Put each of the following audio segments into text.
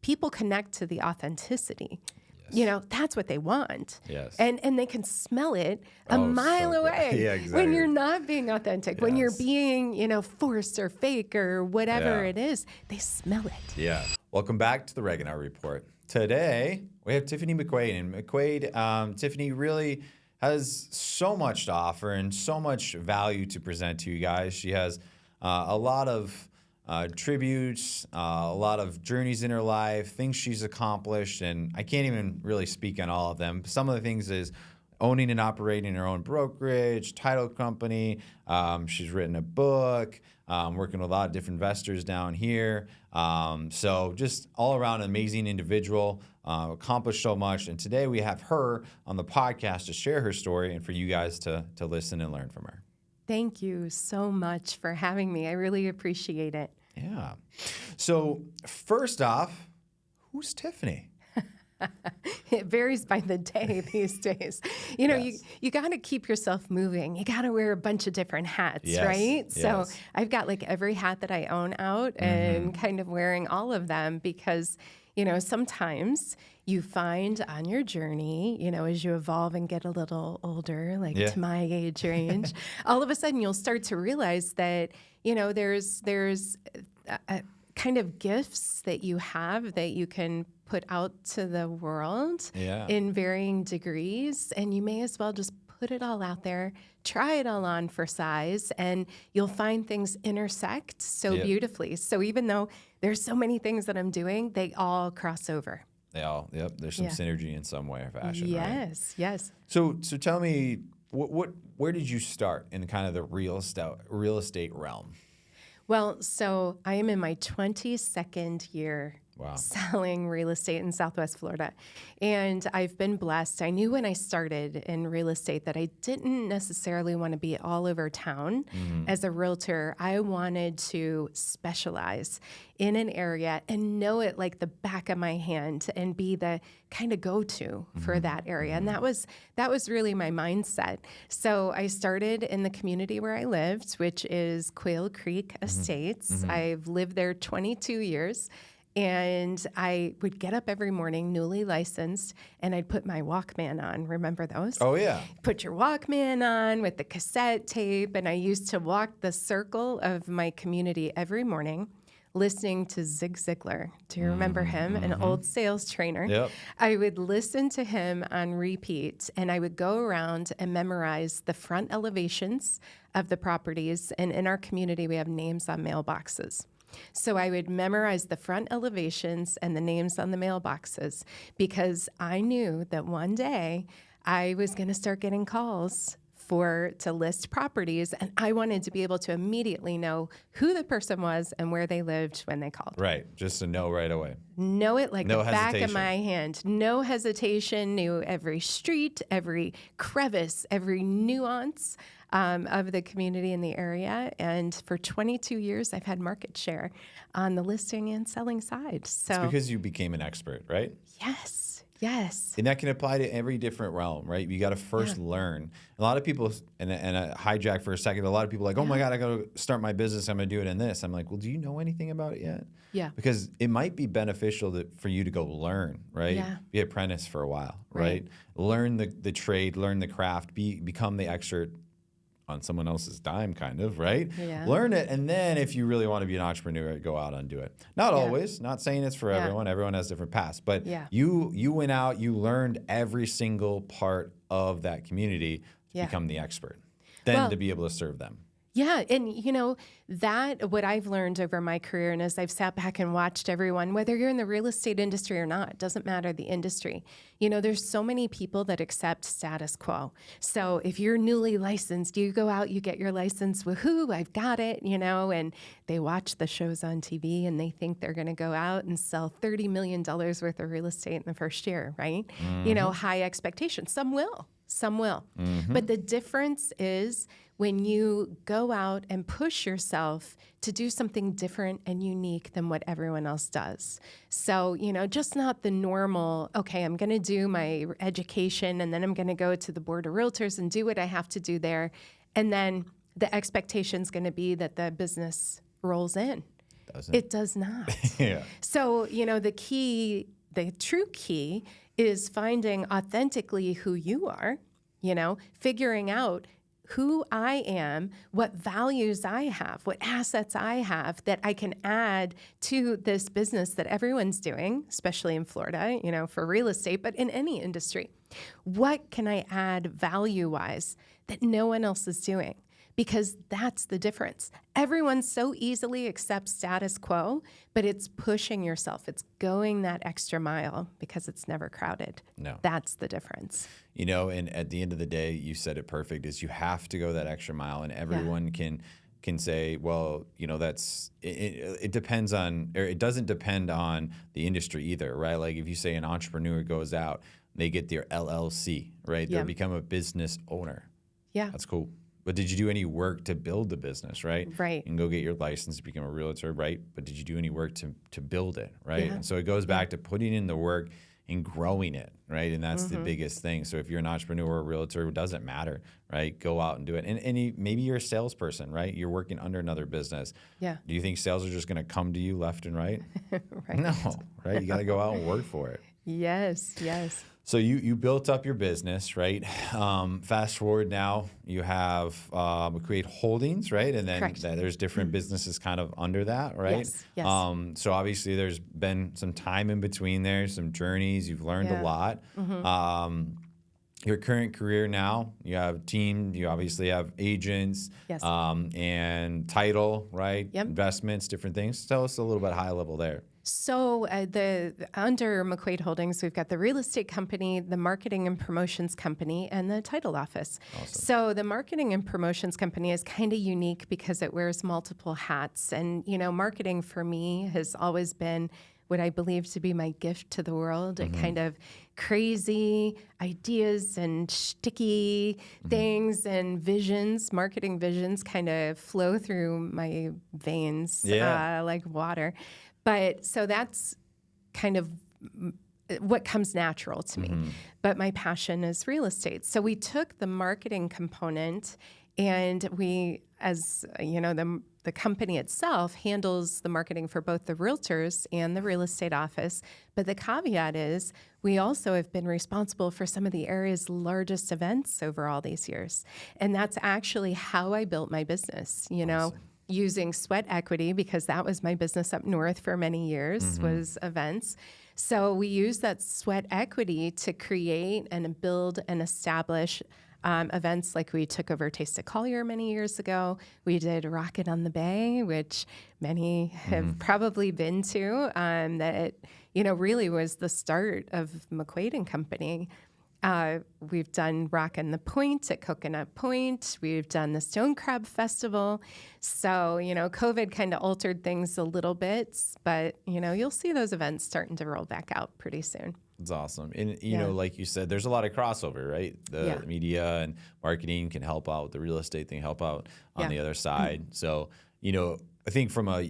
people connect to the authenticity. Yes. You know, that's what they want. Yes. And they can smell it a mile so good. away Yeah, exactly. when you're not being authentic, when you're Yes. being, you know, forced or fake or whatever Yeah. it is, they smell it. Yeah. Welcome back to the Reganar Report. Today, we have Tiffany McQuaid. And McQuaid, Tiffany really has so much to offer and so much value to present to you guys. She has a lot of tributes, a lot of journeys in her life, things she's accomplished, and I can't even really speak on all of them. Some of the things is owning and operating her own brokerage, title company. She's written a book, working with a lot of different investors down here. So just all around an amazing individual, accomplished so much. And today we have her on the podcast to share her story and for you guys to listen and learn from her. Thank you so much for having me. I really appreciate it. Yeah. So first off, who's Tiffany? It varies by the day these days. You know, Yes. you got to keep yourself moving. You got to wear a bunch of different hats, Yes, right? So yes. I've got like every hat that I own out and kind of wearing all of them because, you know, sometimes you find on your journey, you know, as you evolve and get a little older, like Yeah. to my age range, all of a sudden you'll start to realize that, you know, there's a kind of gifts that you have that you can put out to the world Yeah. in varying degrees, and you may as well just put it all out there, try it all on for size, and you'll find things intersect so Yep. beautifully. So even though there's so many things that I'm doing, they all cross over. They all, yep. There's some Yeah. synergy in some way or fashion, right? Yes, yes. So tell me, where did you start in kind of the real estate realm? Well, so I am in my 22nd year Wow. selling real estate in Southwest Florida. And I've been blessed. I knew when I started in real estate that I didn't necessarily want to be all over town as a realtor. I wanted to specialize in an area and know it like the back of my hand and be the kind of go-to for that area. And that was really my mindset. So I started in the community where I lived, which is Quail Creek Estates. I've lived there 22 years. And I would get up every morning, newly licensed, and I'd put my Walkman on. Remember those? Oh, yeah. Put your Walkman on with the cassette tape, and I used to walk the circle of my community every morning, listening to Zig Ziglar. Do you remember him? An old sales trainer. Yep. I would listen to him on repeat, and I would go around and memorize the front elevations of the properties. And in our community, we have names on mailboxes. So I would memorize the front elevations and the names on the mailboxes because I knew that one day I was going to start getting calls to list properties, and I wanted to be able to immediately know who the person was and where they lived when they called. Right. Just to know right away. Know it like No the back of hesitation. my hand. No hesitation. Knew every street, every crevice, every nuance of the community in the area. And for 22 years, I've had market share on the listing and selling side. So It's because you became an expert, right? yes, yes. And that can apply to every different realm, right? You got to first learn. A lot of people, and I hijack for a second, but a lot of people are like, oh my God, I got to start my business. I'm going to do it in this. I'm like, well, do you know anything about it yet? Yeah. Because it might be beneficial for you to go learn, right? Yeah. Be an apprentice for a while, right? Right. Learn the trade, learn the craft, become the expert on someone else's dime, kind of, right? Yeah. Learn it, and then if you really want to be an entrepreneur, go out and do it. Not always, not saying it's for everyone. Everyone has different paths. But you went out, you learned every single part of that community to become the expert, then to be able to serve them. Yeah, and you know, what I've learned over my career, and as I've sat back and watched everyone, whether you're in the real estate industry or not, doesn't matter the industry. You know, there's so many people that accept status quo. So if you're newly licensed, you go out, you get your license, woohoo, I've got it, you know, and they watch the shows on TV and they think they're going to go out and sell $30 million worth of real estate in the first year, right? You know, high expectations. Some will. But the difference is when you go out and push yourself to do something different and unique than what everyone else does. So, you know, just not the normal, okay, I'm going to do my education and then I'm going to go to the board of realtors and do what I have to do there. And then the expectation is going to be that the business rolls in. doesn't It does not. Yeah. So, the true key is finding authentically who you are, figuring out who I am, what values I have, what assets I have that I can add to this business that everyone's doing, especially in Florida, for real estate, but in any industry. What can I add value-wise that no one else is doing? Because that's the difference. Everyone so easily accepts status quo, but it's pushing yourself. It's going that extra mile because it's never crowded. No. That's the difference. And at the end of the day, you said it perfect, is you have to go that extra mile, and everyone can say, well, that's it depends on, or it doesn't depend on the industry either, right? Like if you say an entrepreneur goes out, they get their LLC, right? They become a business owner. Yeah. That's cool. But did you do any work to build the business, right? Right. And go get your license to become a realtor, right? But did you do any work to build it, right? Yeah. And so it goes back to putting in the work and growing it, right? And that's the biggest thing. So if you're an entrepreneur or a realtor, it doesn't matter, right? Go out and do it. And maybe you're a salesperson, right? You're working under another business. Yeah. Do you think sales are just going to come to you left and right? Right. No, right? You got to go out and work for it. Yes. So you built up your business, right? Fast forward now, you have McQuaid Holdings, right? And then there's different businesses kind of under that, right? Yes. So obviously there's been some time in between there, some journeys. You've learned a lot. Your current career now, you have a team, you obviously have agents, Yes. and title, right? Yep. Investments, different things. Tell us a little bit high level there. So under McQuaid Holdings, we've got the real estate company, the marketing and promotions company, and the title office. Awesome. So the marketing and promotions company is kind of unique because it wears multiple hats. And, marketing for me has always been what I believe to be my gift to the world, a kind of crazy ideas and sticky things and visions, marketing visions kind of flow through my veins like water. But so that's kind of what comes natural to me. But my passion is real estate. So we took the marketing component and we, as the company itself handles the marketing for both the realtors and the real estate office. But the caveat is we also have been responsible for some of the area's largest events over all these years. And that's actually how I built my business, Awesome. Using sweat equity, because that was my business up north for many years, was events. So we used that sweat equity to create and build and establish events like we took over Taste of Collier many years ago. We did Rocket on the Bay, which many have probably been to, that really was the start of McQuaid and Company. We've done Rock and the Point at Coconut Point. We've done the Stone Crab Festival. So, COVID kind of altered things a little bit, but, you'll see those events starting to roll back out pretty soon. It's awesome. And, like you said, there's a lot of crossover, right? The media and marketing can help out. The real estate thing help out on the other side. So, I think from a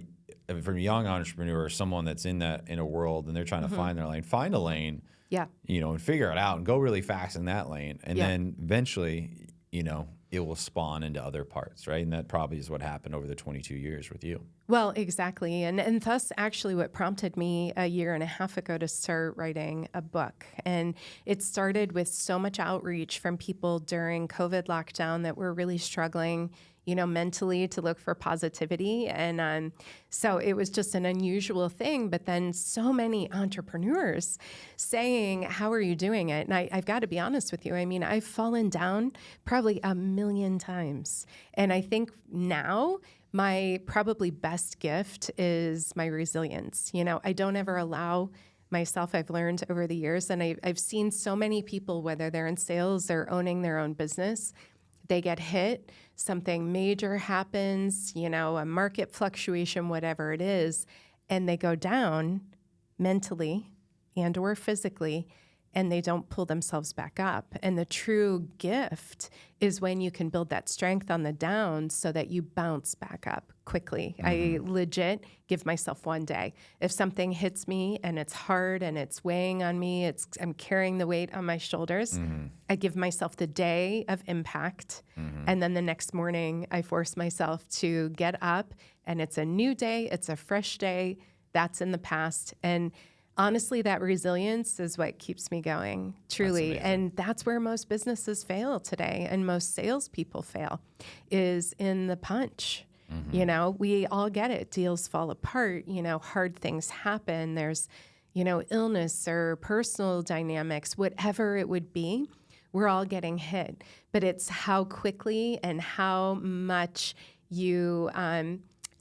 young entrepreneur or someone that's in a world and they're trying to find their lane, find a lane. Yeah. And figure it out and go really fast in that lane. And then eventually, it will spawn into other parts, right? And that probably is what happened over the 22 years with you. Well, exactly. And thus actually what prompted me a year and a half ago to start writing a book. And it started with so much outreach from people during COVID lockdown that were really struggling, mentally to look for positivity. And so it was just an unusual thing. But then so many entrepreneurs saying, how are you doing it? And I've got to be honest with you. I mean, I've fallen down probably 1,000,000 times. And I think now my probably best gift is my resilience. I don't ever allow myself, I've learned over the years, and I've seen so many people, whether they're in sales or owning their own business, they get hit, something major happens, a market fluctuation, whatever it is, and they go down mentally and or physically, and they don't pull themselves back up. And the true gift is when you can build that strength on the down so that you bounce back up quickly. I legit give myself one day. If something hits me and it's hard and it's weighing on me, I'm carrying the weight on my shoulders, I give myself the day of impact. And then the next morning, I force myself to get up, and it's a new day. It's a fresh day. That's in the past. And honestly, that resilience is what keeps me going, truly. And that's where most businesses fail today, and most salespeople fail, is in the punch. You know, we all get it. Deals fall apart. You know, hard things happen. There's, you know, illness or personal dynamics, whatever it would be. We're all getting hit. But it's how quickly and how much you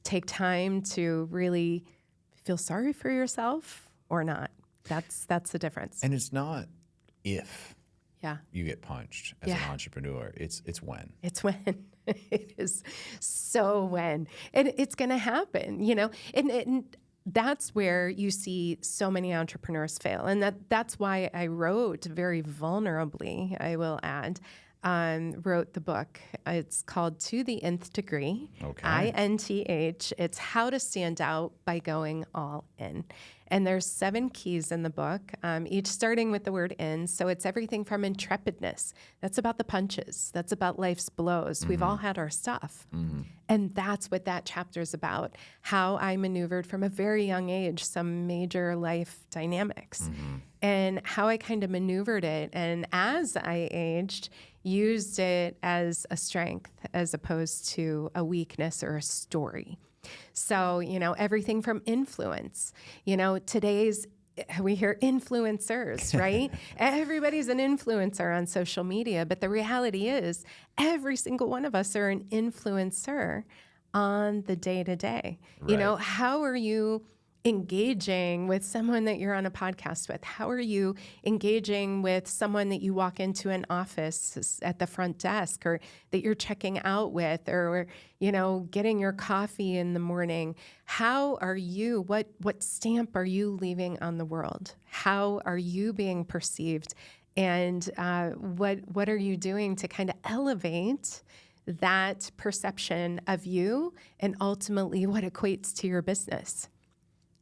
take time to really feel sorry for yourself or not. That's the difference. And it's not if Yeah. you get punched as an entrepreneur. It's when. It's when. It is so when. And it's going to happen, you know. And that's where you see so many entrepreneurs fail. And that's why I wrote very vulnerably, I will add, wrote the book. It's called To the Nth Degree, INTH. It's how to stand out by going all in. And there's 7 keys in the book, each starting with the word in. So it's everything from intrepidness. That's about the punches. That's about life's blows. We've all had our stuff. And that's what that chapter is about, how I maneuvered from a very young age some major life dynamics and how I kind of maneuvered it. And as I aged, used it as a strength as opposed to a weakness or a story. So, you know, everything from influence, you know, we hear influencers, right? Everybody's an influencer on social media, but the reality is every single one of us are an influencer on the day-to-day. You know, how are you engaging with someone that you're on a podcast with? How are you engaging with someone that you walk into an office at the front desk or that you're checking out with or you know, getting your coffee in the morning? How are you, what stamp are you leaving on the world? How are you being perceived? And what are you doing to kind of elevate that perception of you and ultimately what equates to your business?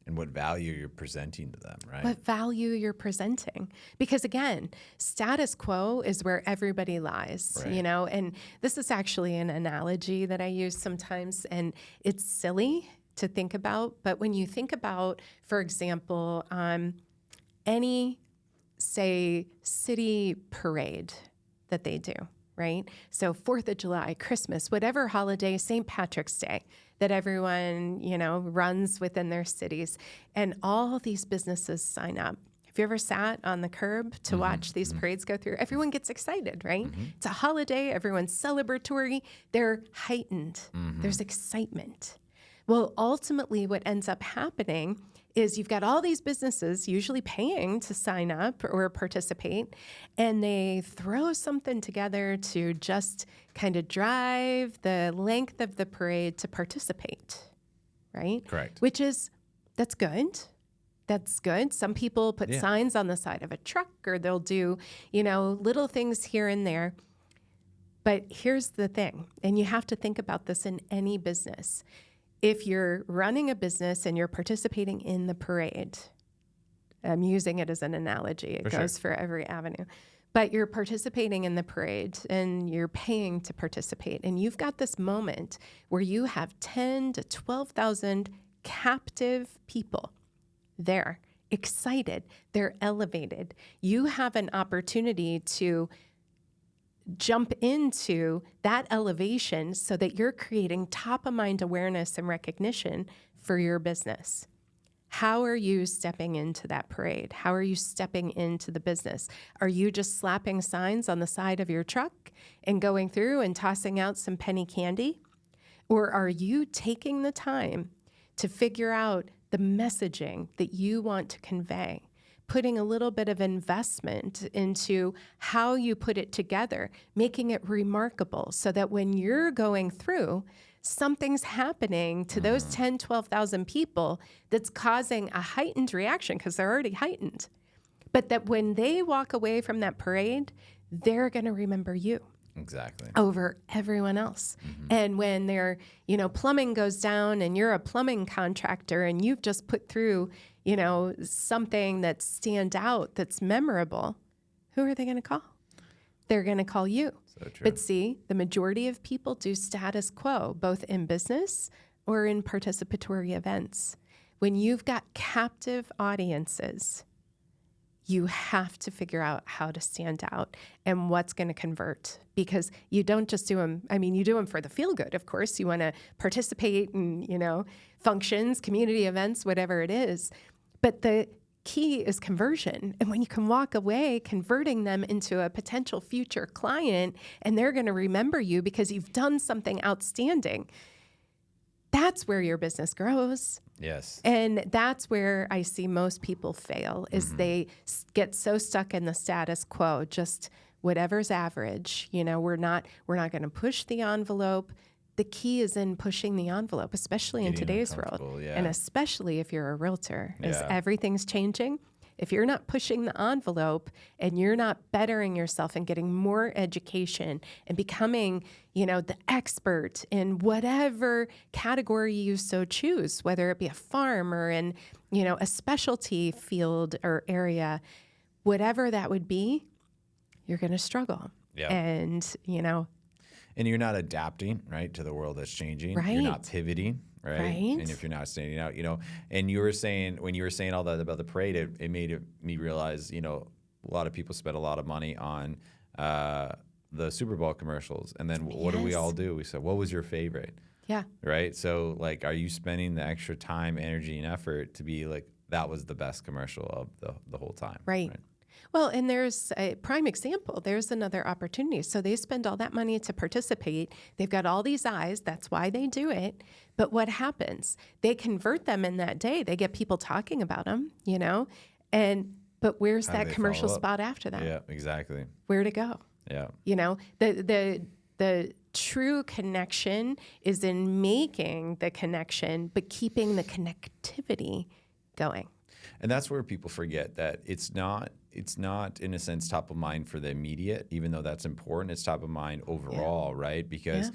And what value you're presenting to them, right? What value you're presenting. Because again, status quo is where everybody lies, you know? And this is actually an analogy that I use sometimes, and it's silly to think about. But when you think about, for example, any, say, city parade that they do, right? So 4th of July, Christmas, whatever holiday, St. Patrick's Day, that everyone, you know, runs within their cities. And all these businesses sign up. Have you ever sat on the curb to watch these parades go through? Everyone gets excited, right? It's a holiday. Everyone's celebratory. They're heightened. There's excitement. Well, ultimately, what ends up happening is you've got all these businesses usually paying to sign up or participate, and they throw something together to just kind of drive the length of the parade to participate, right? Correct. That's good. That's good. Some people put signs on the side of a truck, or they'll do, you know, little things here and there. But here's the thing, and you have to think about this in any business. If you're running a business and you're participating in the parade, I'm using it as an analogy. It goes for every avenue. But you're participating in the parade and you're paying to participate. And you've got this moment where you have 10 to 12,000 captive people there, excited. They're elevated. You have an opportunity to jump into that elevation so that you're creating top of mind awareness and recognition for your business. How are you stepping into that parade? How are you stepping into the business? Are you just slapping signs on the side of your truck and going through and tossing out some penny candy? Or are you taking the time to figure out the messaging that you want to convey? Putting a little bit of investment into how you put it together, making it remarkable so that when you're going through, something's happening to those 10, 12,000 people that's causing a heightened reaction because they're already heightened. But that when they walk away from that parade, they're going to remember you. Exactly. Over everyone else. And when their, plumbing goes down and you're a plumbing contractor and you've just put through, something that stands out, that's memorable, who are they going to call? They're going to call you. So true. But see, the majority of people do status quo, both in business or in participatory events. When you've got captive audiences, you have to figure out how to stand out and what's going to convert, because you don't just do them. I mean, you do them for the feel good, of course. You want to participate in, functions, community events, whatever it is. But the key is conversion. And when you can walk away converting them into a potential future client, and they're going to remember you because you've done something outstanding, that's where your business grows. Yes. And that's where I see most people fail, is they get so stuck in the status quo, just whatever's average. We're not going to push the envelope. The key is in pushing the envelope, especially in Getting today's world. uncomfortable, yeah. And especially if you're a realtor, as Yeah. everything's changing. If you're not pushing the envelope and you're not bettering yourself and getting more education and becoming, the expert in whatever category you so choose, whether it be a farm or in, a specialty field or area, whatever that would be, you're going to struggle. Yeah. And, And you're not adapting, right, to the world that's changing. Right. You're not pivoting, right? Right. And if you're not standing out, and you were saying, when you were saying all that about the parade, it made me realize, a lot of people spend a lot of money on the Super Bowl commercials. And then what do we all do? We said, what was your favorite? yeah. Right? So, are you spending the extra time, energy, and effort to be like, that was the best commercial of the whole time? Right. Well, and there's a prime example. There's another opportunity. So they spend all that money to participate. They've got all these eyes. That's why they do it. But what happens? They convert them in that day. They get people talking about them, but where's How do that they commercial follow up? spot after that? Yeah, exactly. Where to go? Yeah. The true connection is in making the connection, but keeping the connectivity going. And that's where people forget that it's not in a sense top of mind for the immediate, even though that's important. It's top of mind overall, right? Because,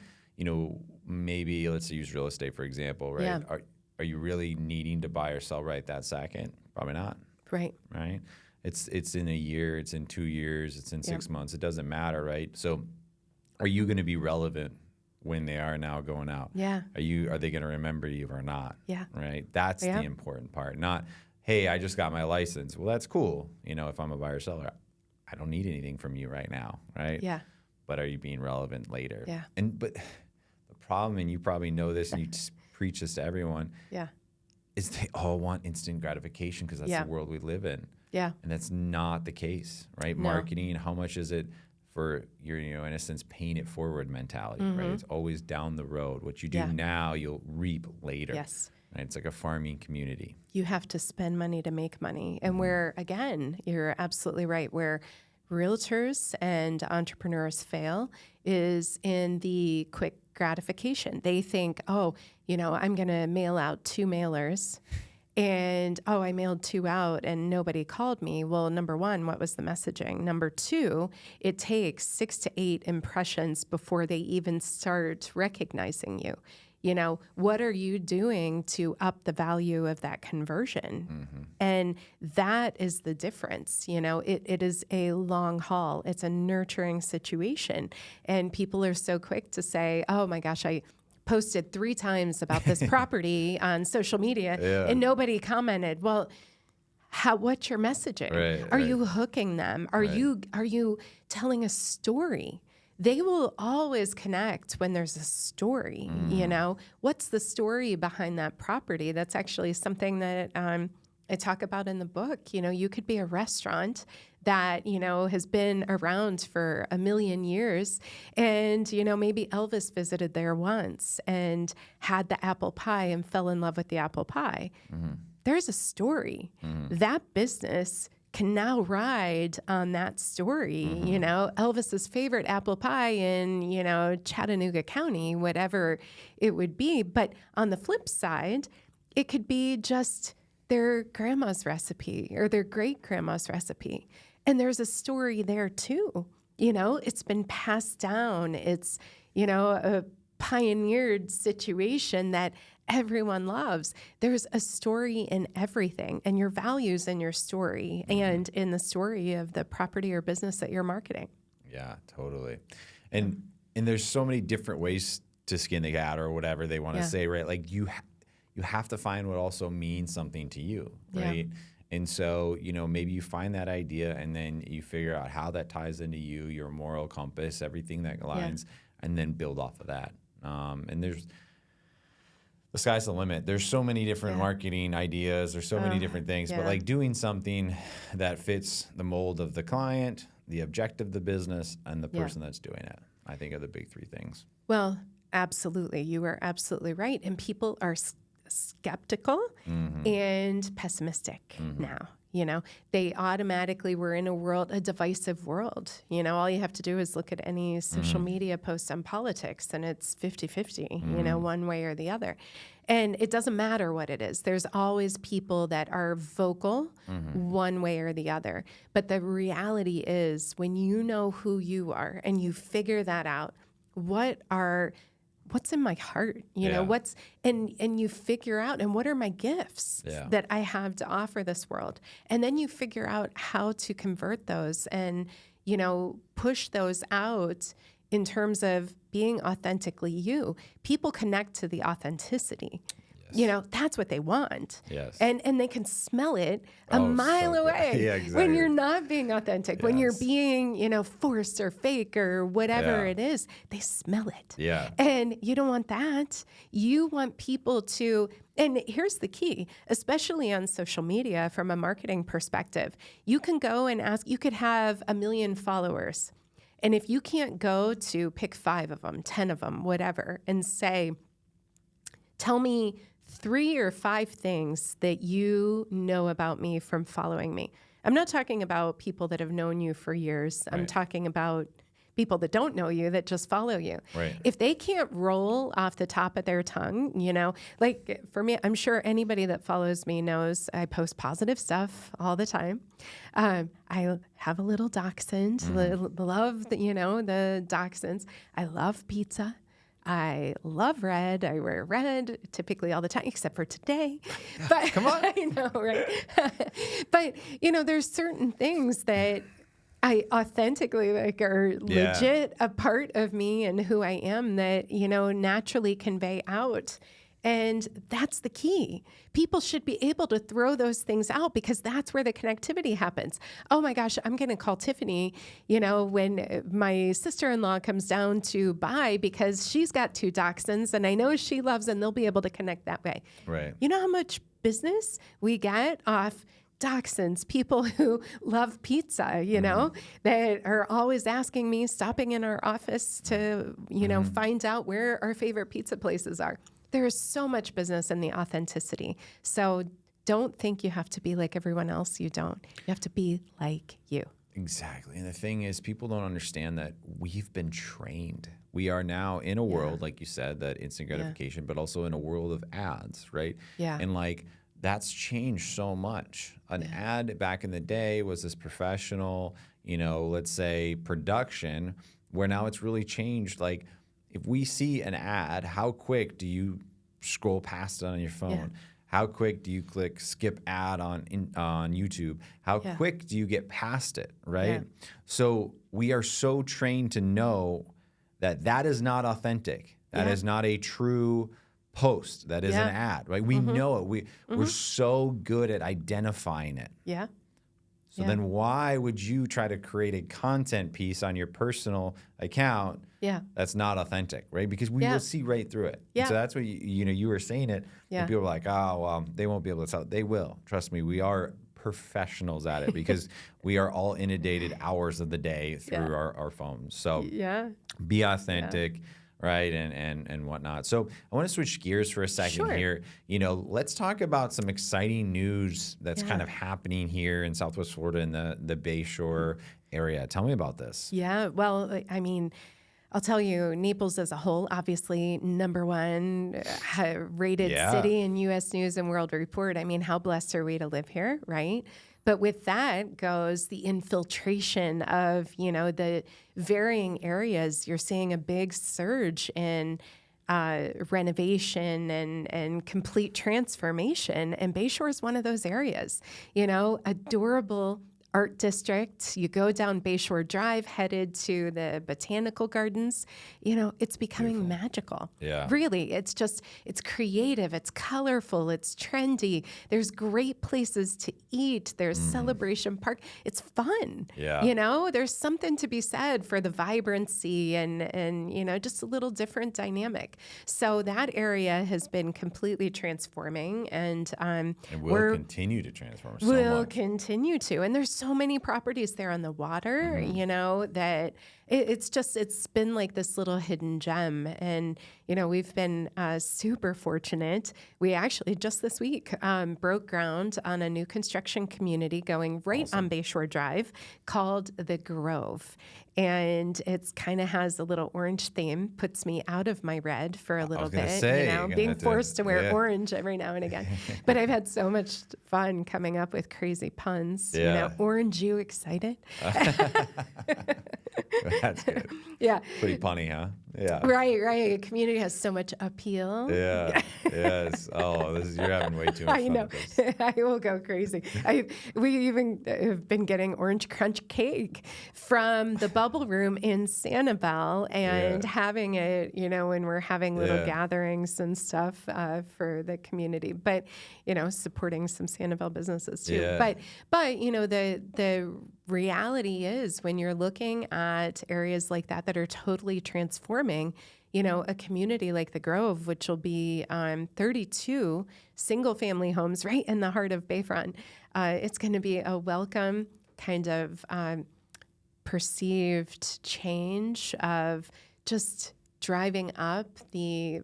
maybe let's use real estate, for example, right? Yeah. Are you really needing to buy or sell right that second? Probably not. Right. Right. It's in a year, it's in 2 years, it's in 6 months. It doesn't matter, right? So are you going to be relevant when they are now going out? Yeah. Are they going to remember you or not? Yeah. Right. That's the important part. Not, hey, I just got my license. Well, that's cool. If I'm a buyer seller, I don't need anything from you right now, right? Yeah. But are you being relevant later? Yeah. But the problem, and you probably know this, and you preach this to everyone, Yeah. is they all want instant gratification because that's the world we live in. Yeah. And that's not the case, right? No. Marketing, how much is it for your, in a sense, paying it forward mentality, right? It's always down the road. What you do now, you'll reap later. Yes. Right? It's like a farming community. You have to spend money to make money. And where, again, you're absolutely right, where realtors and entrepreneurs fail is in the quick gratification. They think, I'm going to mail out 2 mailers. And, I mailed 2 out and nobody called me. Well, number one, what was the messaging? Number two, it takes 6 to 8 impressions before they even start recognizing you. What are you doing to up the value of that conversion? And that is the difference. It is a long haul. It's a nurturing situation. And people are so quick to say, oh my gosh, I posted 3 times about this property on social media and nobody commented. Well, what's your messaging? Right, are right. you hooking them? Are you telling a story? They will always connect when there's a story, What's the story behind that property? That's actually something that I talk about in the book. You could be a restaurant that, has been around for 1 million years. And, maybe Elvis visited there once and had the apple pie and fell in love with the apple pie. There's a story. That business can now ride on that story. Elvis's favorite apple pie in, Chattanooga County, whatever it would be. But on the flip side, it could be just their grandma's recipe or their great grandma's recipe. And there's a story there too. It's been passed down. It's, a pioneered situation that everyone loves. There's a story in everything, and your values in your story and in the story of the property or business that you're marketing. Yeah, totally. And there's so many different ways to skin the cat or whatever they want to say, right? Like you have to find what also means something to you, right? Yeah. And so, maybe you find that idea and then you figure out how that ties into you, your moral compass, everything that aligns, and then build off of that. And the sky's the limit. There's so many different marketing ideas. There's so many different things, but like doing something that fits the mold of the client, the objective of the business, and the person that's doing it, I think are the big three things. Well, absolutely. You are absolutely right. And people are skeptical and pessimistic now. They automatically, we're in a divisive world. All you have to do is look at any social media posts on politics and it's 50-50, one way or the other. And it doesn't matter what it is. There's always people that are vocal one way or the other. But the reality is when you know who you are and you figure that out, what's in my heart, what's, and you figure out, and what are my gifts that I have to offer this world? And then you figure out how to convert those and, push those out in terms of being authentically you. People connect to the authenticity. That's what they want. Yes. And they can smell it a mile away. Yeah, exactly. When you're not being authentic, when you're being, forced or fake or whatever it is, they smell it. Yeah. And you don't want that. You want people to, and here's the key, especially on social media from a marketing perspective, you can go and ask, you could have 1 million followers. And if you can't go to pick 5 of them, 10 of them, whatever, and say, tell me 3 or 5 things that you know about me from following me. I'm not talking about people that have known you for years. I'm talking about people that don't know you, that just follow you. Right. If they can't roll off the top of their tongue, like for me, I'm sure anybody that follows me knows I post positive stuff all the time. I have a little dachshund, love the dachshunds. I love pizza. I love red. I wear red typically all the time, except for today. But come on. I know, right? But, there's certain things that I authentically are legit a part of me and who I am that, naturally convey out. And that's the key. People should be able to throw those things out because that's where the connectivity happens. Oh my gosh, I'm going to call Tiffany, when my sister-in-law comes down to buy because she's got 2 dachshunds and I know she loves and they'll be able to connect that way. Right. You know how much business we get off dachshunds, people who love pizza, that are always asking me, stopping in our office to, find out where our favorite pizza places are. There is so much business in the authenticity. So don't think you have to be like everyone else. You don't. You have to be like you. Exactly. And the thing is, people don't understand that we've been trained. We are now in a world, like you said, that instant gratification, but also in a world of ads, right? Yeah. And that's changed so much. An ad back in the day was this professional, let's say production, where now it's really changed. Like, if we see an ad, how quick do you scroll past it on your phone? Yeah. How quick do you click skip ad on YouTube? How quick do you get past it, right? Yeah. So we are so trained to know that is not authentic. That is not a true post. That is an ad, right? We know it. We're so good at identifying it. Yeah. So then why would you try to create a content piece on your personal account that's not authentic, right? Because we will see right through it. Yeah. And so that's what you were saying it. And people are like, oh, well, they won't be able to tell. They will. Trust me, we are professionals at it because we are all inundated hours of the day through our phones. So be authentic. Right, and whatnot. So I want to switch gears for a second here. Let's talk about some exciting news that's kind of happening here in Southwest Florida in the Bayshore area. Tell me about this. Yeah, well, I mean, I'll tell you, Naples as a whole, obviously #1 rated Yeah. city in U.S. News and World Report. I mean, how blessed are we to live here, right? But with that goes the infiltration of, the varying areas. You're seeing a big surge in renovation and complete transformation. And Bayshore is one of those areas, adorable art district. You go down Bayshore Drive, headed to the botanical gardens. It's becoming magical. Yeah. Really, it's creative, it's colorful, it's trendy. There's great places to eat. There's Celebration Park. It's fun. Yeah. There's something to be said for the vibrancy and just a little different dynamic. So that area has been completely transforming, and we'll continue to transform so we'll much. continue to. And there's so many properties there on the water, that it's been like this little hidden gem. And, we've been super fortunate. We actually just this week broke ground on a new construction community going right on Bayshore Drive called The Grove. And it's kind of has a little orange theme, puts me out of my red for a little bit, being forced to wear orange every now and again. But I've had so much fun coming up with crazy puns. Orange, you excited? That's good. Yeah. Pretty punny, huh? Yeah. Right. A community has so much appeal. Yeah. Yes. Oh, you're having way too much fun. I know. With this. I will go crazy. We even have been getting orange crunch cake from the Bubble Room in Sanibel and having it, when we're having little gatherings and stuff for the community. But, supporting some Sanibel businesses too. Yeah. But the reality is when you're looking at areas like that are totally transforming, a community like the Grove, which will be 32 single-family homes right in the heart of Bayfront, it's going to be a welcome kind of perceived change of just driving up the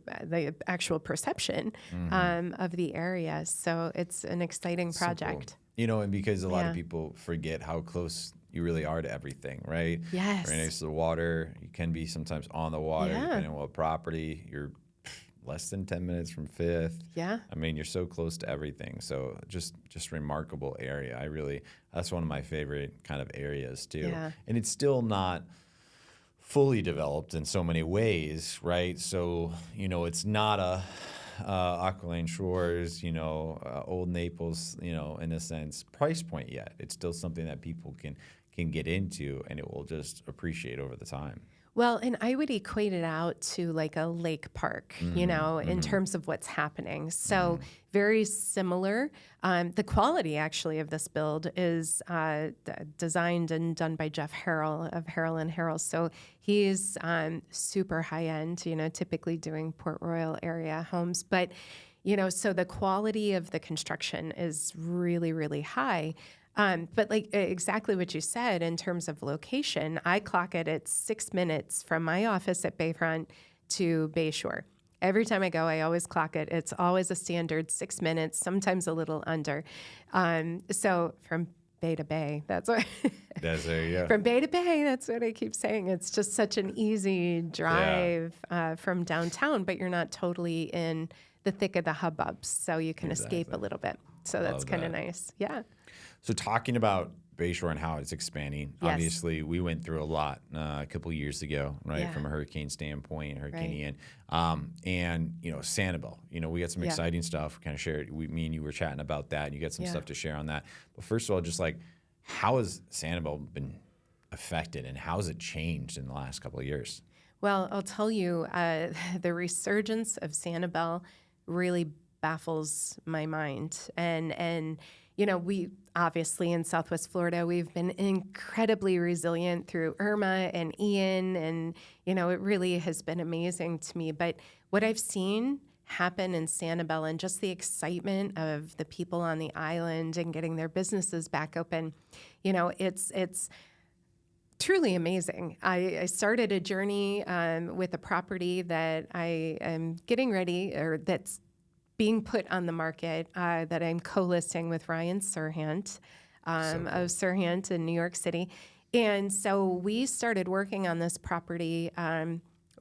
actual perception of the area. So it's an exciting project. So cool. And because a lot of people forget how close you really are to everything, right? Yes. Right next to the water. You can be sometimes on the water, depending on what property. You're less than 10 minutes from Fifth. Yeah. I mean, you're so close to everything. So just remarkable area. That's one of my favorite kind of areas too. Yeah. And it's still not fully developed in so many ways, right? So, it's not a Aqualane Shores, Old Naples, in a sense, price point yet. It's still something that people can get into, and it will just appreciate over the time. Well, and I would equate it out to like a lake park, in terms of what's happening. So very similar. The quality actually of this build is designed and done by Jeff Harrell of Harrell & Harrell. So he's super high end, typically doing Port Royal area homes. But, so the quality of the construction is really, really high. But like exactly what you said in terms of location, I clock it at 6 minutes from my office at Bayfront to Bayshore. Every time I go, I always clock it. It's always a standard 6 minutes, sometimes a little under. So from Bay to Bay, that's what. From Bay to Bay, that's what I keep saying. It's just such an easy drive from downtown, but you're not totally in the thick of the hubbub, so you can escape a little bit. So that's kind of nice. Yeah. So talking about Bayshore and how it's expanding, obviously we went through a lot a couple years ago, right? From a hurricane standpoint, Hurricane Ian, and Sanibel. We got some exciting stuff. Kind of shared. Me and you were chatting about that, and you got some stuff to share on that. But first of all, just like how has Sanibel been affected, and how has it changed in the last couple of years? Well, I'll tell you, the resurgence of Sanibel really baffles my mind, and we obviously in Southwest Florida, we've been incredibly resilient through Irma and Ian, and it really has been amazing to me. But what I've seen happen in Sanibel and just the excitement of the people on the island and getting their businesses back open, it's truly amazing. I started a journey with a property that I am getting ready, or that's being put on the market, that I'm co-listing with Ryan Serhant of Serhant in New York City. And so we started working on this property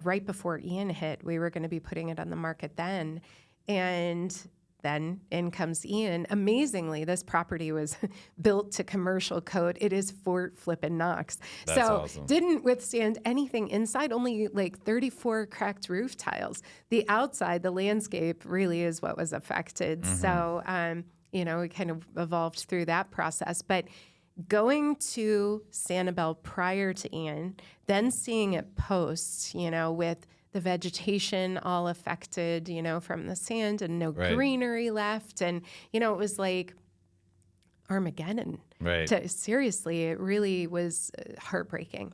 right before Ian hit. We were going to be putting it on the market then. And then in comes Ian. Amazingly, this property was built to commercial code. It is Fort Flippin' Knox. That's so awesome. didn't withstand anything inside, only like 34 cracked roof tiles. The outside, the landscape really is what was affected. So, we kind of evolved through that process. But going to Sanibel prior to Ian, then seeing it post, with the vegetation all affected, from the sand and no greenery left. And, it was like Armageddon. Right. Seriously, it really was heartbreaking.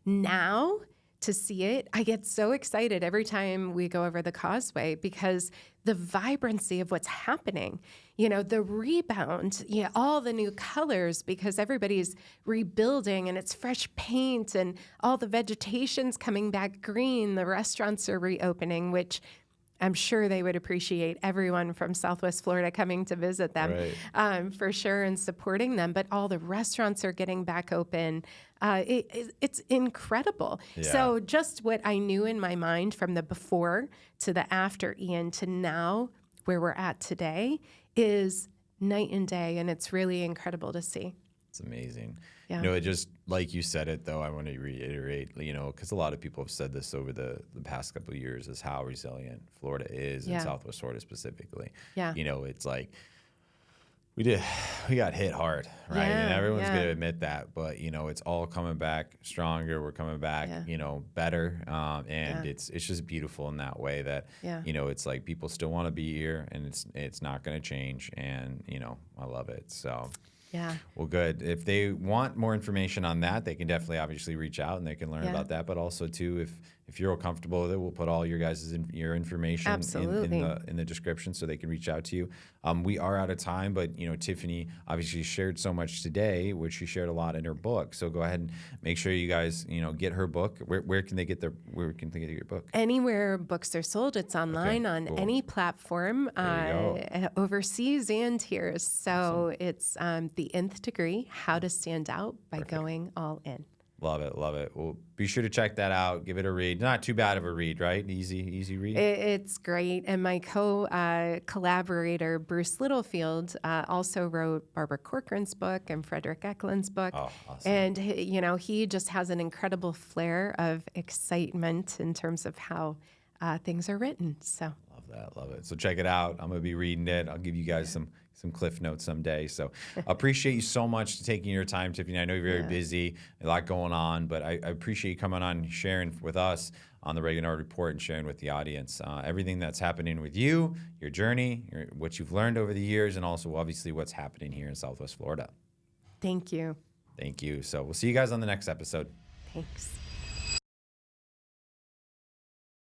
Now to see it, I get so excited every time we go over the causeway because the vibrancy of what's happening, the rebound, all the new colors because everybody's rebuilding and it's fresh paint and all the vegetation's coming back green. The restaurants are reopening, which I'm sure they would appreciate everyone from Southwest Florida coming to visit them for sure and supporting them. But all the restaurants are getting back open. It's incredible. Yeah. So just what I knew in my mind from the before to the after Ian to now where we're at today is night and day. And it's really incredible to see. It's amazing. Yeah. It just, like you said it, though, I want to reiterate, because a lot of people have said this over the past couple of years is how resilient Florida is and Southwest Florida specifically. Yeah. It's like we got hit hard, right? And everyone's going to admit that, but, it's all coming back stronger. We're coming back, better. And it's just beautiful in that way that, it's like people still want to be here and it's not going to change. And, I love it. So. Yeah. Well, good. If they want more information on that, they can definitely obviously reach out and they can learn about that. But also, too, if you're comfortable with it, we'll put all your guys' your information in the description so they can reach out to you. We are out of time, but Tiffany obviously shared so much today, which she shared a lot in her book. So go ahead and make sure you guys get her book. Where can they get your book? Anywhere books are sold, it's online on any platform, overseas and here. So it's The Nth Degree: How to Stand Out by Going All In. Love it, love it. Well, be sure to check that out. Give it a read. Not too bad of a read, right? Easy read. It's great. And my collaborator, Bruce Littlefield, also wrote Barbara Corcoran's book and Frederick Eklund's book. Oh, awesome. And, he just has an incredible flair of excitement in terms of how things are written. So Love it. So check it out. I'm going to be reading it. I'll give you guys some cliff notes someday. So appreciate you so much for taking your time, Tiffany. I know you're very busy, a lot going on, but I appreciate you coming on and sharing with us on the Regular Report and sharing with the audience everything that's happening with you, your journey, what you've learned over the years, and also obviously what's happening here in Southwest Florida. thank you. Thank you. So we'll see you guys on the next episode. Thanks.